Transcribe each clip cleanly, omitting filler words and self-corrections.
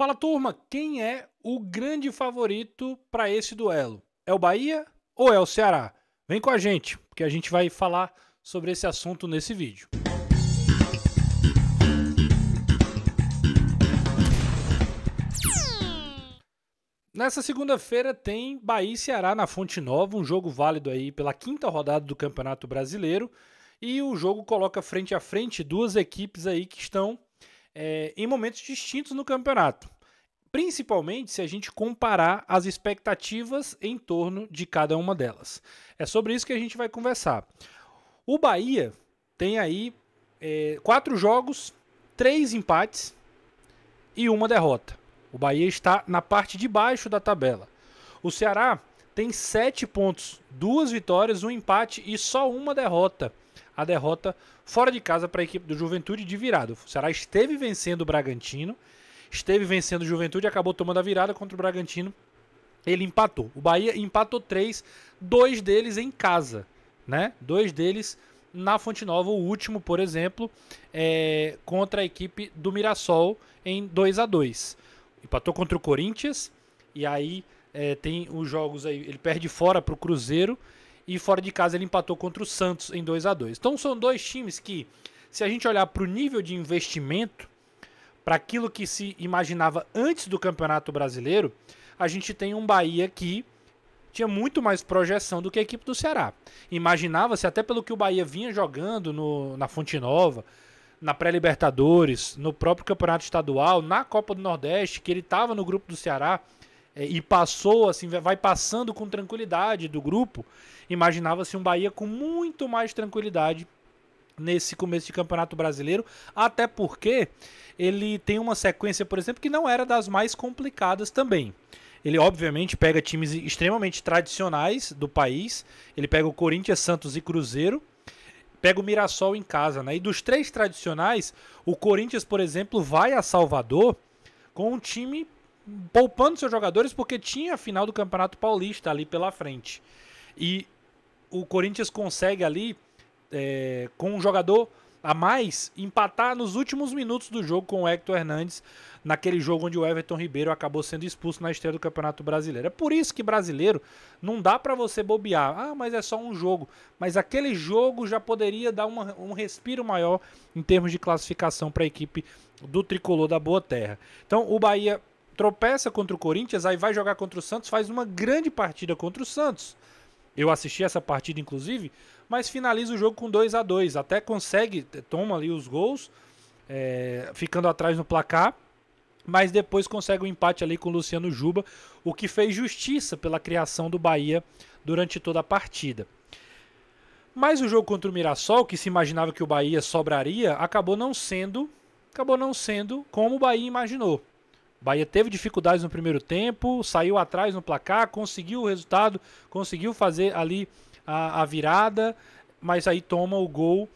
Fala, turma, quem é o grande favorito para esse duelo? É o Bahia ou é o Ceará? Vem com a gente, porque a gente vai falar sobre esse assunto nesse vídeo. Nessa segunda-feira tem Bahia e Ceará na Fonte Nova, um jogo válido aí pela quinta rodada do Campeonato Brasileiro, e o jogo coloca frente a frente duas equipes aí que estão em momentos distintos no campeonato. Principalmente se a gente comparar as expectativas em torno de cada uma delas. É sobre isso que a gente vai conversar. O Bahia tem aí 4 jogos, 3 empates e uma derrota. O Bahia está na parte de baixo da tabela. O Ceará tem 7 pontos, 2 vitórias, um empate e só uma derrota. A derrota fora de casa para a equipe do Juventude de virada. O Ceará esteve vencendo o Bragantino, esteve vencendo o Juventude, acabou tomando a virada contra o Bragantino. Ele empatou. O Bahia empatou 3, 2 deles em casa, né? 2 deles na Fonte Nova. O último, por exemplo, contra a equipe do Mirassol em 2-2. Empatou contra o Corinthians e aí tem os jogos aí. Ele perde fora para o Cruzeiro e fora de casa ele empatou contra o Santos em 2-2. Então são dois times que, se a gente olhar para o nível de investimento, para aquilo que se imaginava antes do Campeonato Brasileiro, a gente tem um Bahia que tinha muito mais projeção do que a equipe do Ceará. Imaginava-se, até pelo que o Bahia vinha jogando na Fonte Nova, na pré-Libertadores, no próprio Campeonato Estadual, na Copa do Nordeste, que ele estava no grupo do Ceará e passou, assim, vai passando com tranquilidade do grupo. Imaginava-se um Bahia com muito mais tranquilidade nesse começo de Campeonato Brasileiro, até porque ele tem uma sequência, por exemplo, que não era das mais complicadas também. Ele, obviamente, pega times extremamente tradicionais do país. Ele pega o Corinthians, Santos e Cruzeiro. Pega o Mirassol em casa, né? E dos 3 tradicionais, o Corinthians, por exemplo, vai a Salvador com um time poupando seus jogadores porque tinha a final do Campeonato Paulista ali pela frente. E o Corinthians consegue ali, com um jogador a mais, empatar nos últimos minutos do jogo com o Hector Hernandes, naquele jogo onde o Everton Ribeiro acabou sendo expulso na estreia do Campeonato Brasileiro. É por isso que brasileiro não dá para você bobear. Ah, mas é só um jogo. Mas aquele jogo já poderia dar um respiro maior em termos de classificação para a equipe do Tricolor da Boa Terra. Então o Bahia tropeça contra o Corinthians, aí vai jogar contra o Santos, faz uma grande partida contra o Santos. Eu assisti essa partida, inclusive, mas finaliza o jogo com 2-2. Até consegue, toma ali os gols, ficando atrás no placar, mas depois consegue um empate ali com o Luciano Juba, o que fez justiça pela criação do Bahia durante toda a partida. Mas o jogo contra o Mirassol, que se imaginava que o Bahia sobraria, acabou não sendo como o Bahia imaginou. O Bahia teve dificuldades no primeiro tempo, saiu atrás no placar, conseguiu o resultado, conseguiu fazer ali a virada, mas aí toma o gol,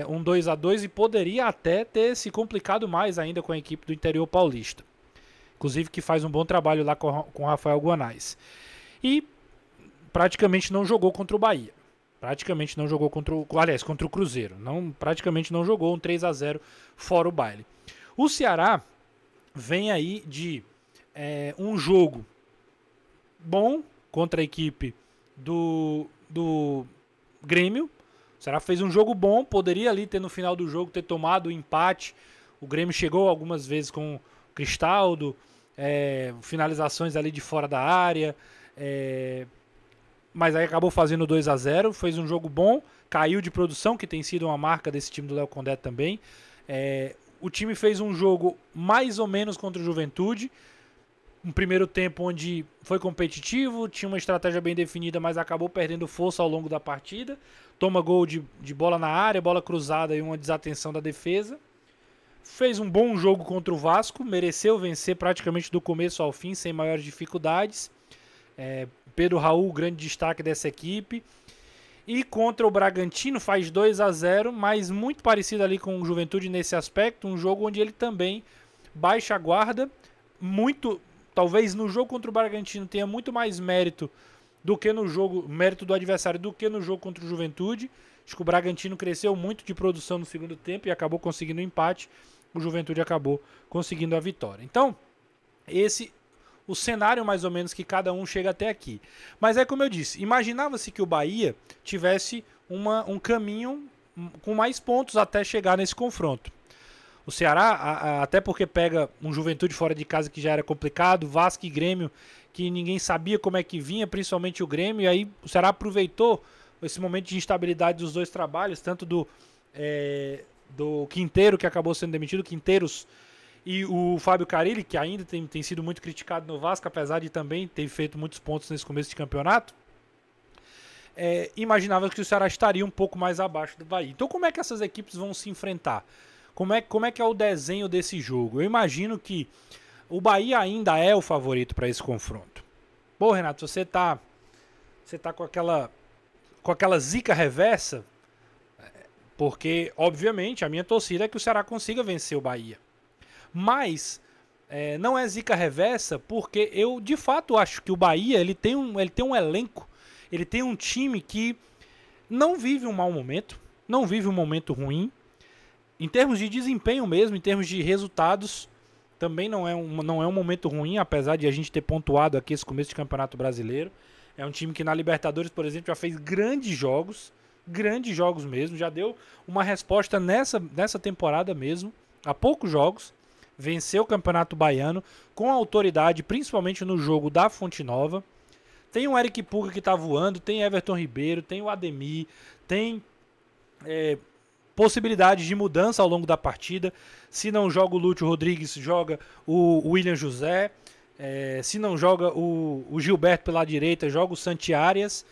um 2-2, e poderia até ter se complicado mais ainda com a equipe do interior paulista. Inclusive que faz um bom trabalho lá com o Rafael Guanais. E praticamente não jogou contra o Bahia. Praticamente não jogou contra o Cruzeiro. Praticamente não jogou, um 3-0 fora o baile. O Ceará vem aí de um jogo bom contra a equipe do Grêmio. O Ceará fez um jogo bom, poderia ali ter no final do jogo ter tomado o empate. O Grêmio chegou algumas vezes com o Cristaldo, finalizações ali de fora da área, mas aí acabou fazendo 2-0. Fez um jogo bom, caiu de produção, que tem sido uma marca desse time do Léo Condé também. O time fez um jogo mais ou menos contra o Juventude. Um primeiro tempo onde foi competitivo, tinha uma estratégia bem definida, mas acabou perdendo força ao longo da partida. Toma gol de bola na área, bola cruzada e uma desatenção da defesa. Fez um bom jogo contra o Vasco, mereceu vencer praticamente do começo ao fim, sem maiores dificuldades. Pedro Raul, grande destaque dessa equipe. E contra o Bragantino faz 2-0, mas muito parecido ali com o Juventude nesse aspecto. Um jogo onde ele também baixa a guarda. Talvez no jogo contra o Bragantino tenha muito mais mérito do que no jogo, mérito do adversário, do que no jogo contra o Juventude. Acho que o Bragantino cresceu muito de produção no segundo tempo e acabou conseguindo o empate. O Juventude acabou conseguindo a vitória. Então, esse o cenário mais ou menos que cada um chega até aqui. Mas é como eu disse, imaginava-se que o Bahia tivesse um caminho com mais pontos até chegar nesse confronto. O Ceará, até porque pega um Juventude fora de casa que já era complicado, Vasco e Grêmio que ninguém sabia como é que vinha, principalmente o Grêmio, e aí o Ceará aproveitou esse momento de instabilidade dos dois trabalhos, tanto do Quinteiro, que acabou sendo demitido, Quinteiros, e o Fábio Carille, que ainda tem sido muito criticado no Vasco, apesar de também ter feito muitos pontos nesse começo de campeonato. Imaginava que o Ceará estaria um pouco mais abaixo do Bahia. Então como é que essas equipes vão se enfrentar? Como é que é o desenho desse jogo? Eu imagino que o Bahia ainda é o favorito para esse confronto. Pô, Renato, você tá com aquela zica reversa, porque, obviamente, a minha torcida é que o Ceará consiga vencer o Bahia. Mas não é zica reversa, porque eu, de fato, acho que o Bahia ele tem um elenco, ele tem um time que não vive um mau momento, não vive um momento ruim. Em termos de desempenho mesmo, em termos de resultados, também não é um momento ruim, apesar de a gente ter pontuado aqui esse começo de Campeonato Brasileiro. É um time que na Libertadores, por exemplo, já fez grandes jogos mesmo, já deu uma resposta nessa temporada mesmo, há poucos jogos, venceu o Campeonato Baiano com autoridade, principalmente no jogo da Fonte Nova. Tem o Eric Puga que tá voando, tem Everton Ribeiro, tem o Ademir, tem possibilidades de mudança ao longo da partida. Se não joga o Lúcio Rodrigues, joga o William José. Se não joga o Gilberto pela direita, joga o Santi Arias.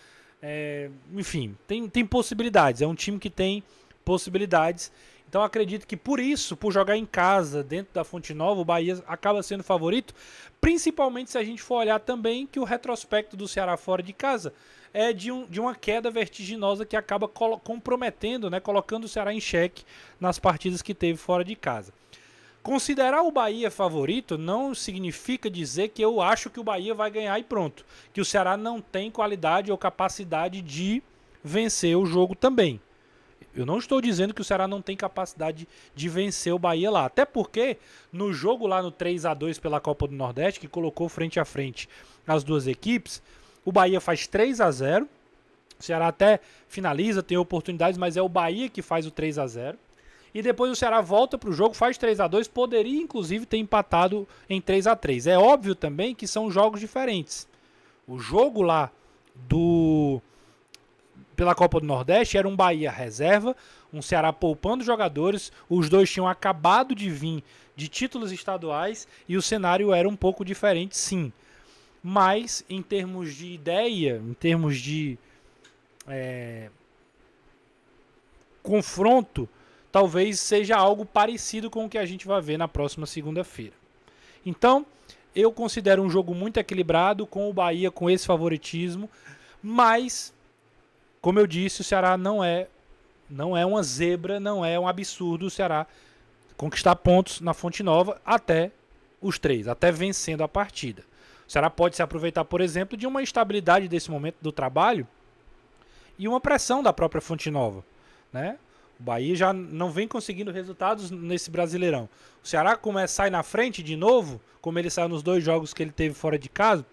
Enfim, tem possibilidades. É um time que tem possibilidades. Então acredito que por isso, por jogar em casa, dentro da Fonte Nova, o Bahia acaba sendo favorito. Principalmente se a gente for olhar também que o retrospecto do Ceará fora de casa é de uma queda vertiginosa que acaba comprometendo, né, colocando o Ceará em xeque nas partidas que teve fora de casa. Considerar o Bahia favorito não significa dizer que eu acho que o Bahia vai ganhar e pronto. Que o Ceará não tem qualidade ou capacidade de vencer o jogo também. Eu não estou dizendo que o Ceará não tem capacidade de vencer o Bahia lá. Até porque no jogo lá no 3-2 pela Copa do Nordeste, que colocou frente a frente as duas equipes, o Bahia faz 3-0. O Ceará até finaliza, tem oportunidades, mas é o Bahia que faz o 3-0. E depois o Ceará volta para o jogo, faz 3-2, poderia inclusive ter empatado em 3-3. É óbvio também que são jogos diferentes. O jogo lá pela Copa do Nordeste era um Bahia reserva, um Ceará poupando jogadores, os dois tinham acabado de vir de títulos estaduais e o cenário era um pouco diferente, sim. Mas em termos de ideia, em termos de confronto, talvez seja algo parecido com o que a gente vai ver na próxima segunda-feira. Então, eu considero um jogo muito equilibrado, com o Bahia com esse favoritismo, mas, como eu disse, o Ceará não é uma zebra, não é um absurdo o Ceará conquistar pontos na Fonte Nova até os 3, até vencendo a partida. O Ceará pode se aproveitar, por exemplo, de uma instabilidade desse momento do trabalho e uma pressão da própria Fonte Nova, né? O Bahia já não vem conseguindo resultados nesse Brasileirão. O Ceará sai na frente de novo, como ele saiu nos 2 jogos que ele teve fora de casa,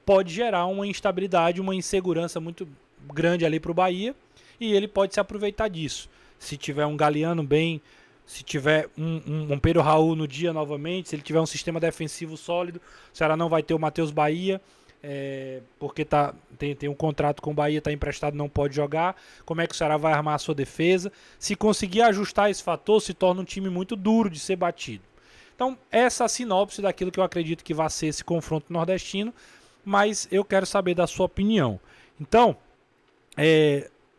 pode gerar uma instabilidade, uma insegurança muito grande ali para o Bahia, e ele pode se aproveitar disso. Se tiver um Galeano bem, se tiver um Pedro Raul no dia novamente, se ele tiver um sistema defensivo sólido, o Ceará não vai ter o Matheus Bahia, porque tem um contrato com o Bahia, está emprestado, não pode jogar. Como é que o Ceará vai armar a sua defesa? Se conseguir ajustar esse fator, se torna um time muito duro de ser batido. Então, essa é a sinopse daquilo que eu acredito que vai ser esse confronto nordestino, mas eu quero saber da sua opinião. Então,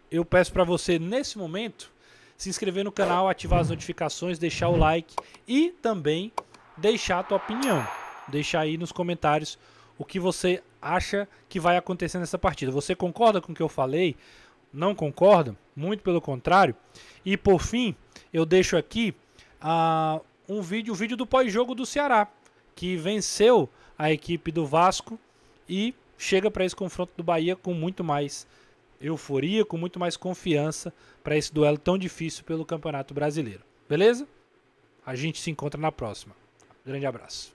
eu peço para você, nesse momento, se inscrever no canal, ativar as notificações, deixar o like e também deixar a tua opinião. Deixar aí nos comentários o que você acha que vai acontecer nessa partida. Você concorda com o que eu falei? Não concorda? Muito pelo contrário. E por fim, eu deixo aqui o vídeo do pós-jogo do Ceará, que venceu a equipe do Vasco e chega para esse confronto do Bahia com muito mais euforia, com muito mais confiança para esse duelo tão difícil pelo Campeonato Brasileiro. Beleza? A gente se encontra na próxima. Grande abraço.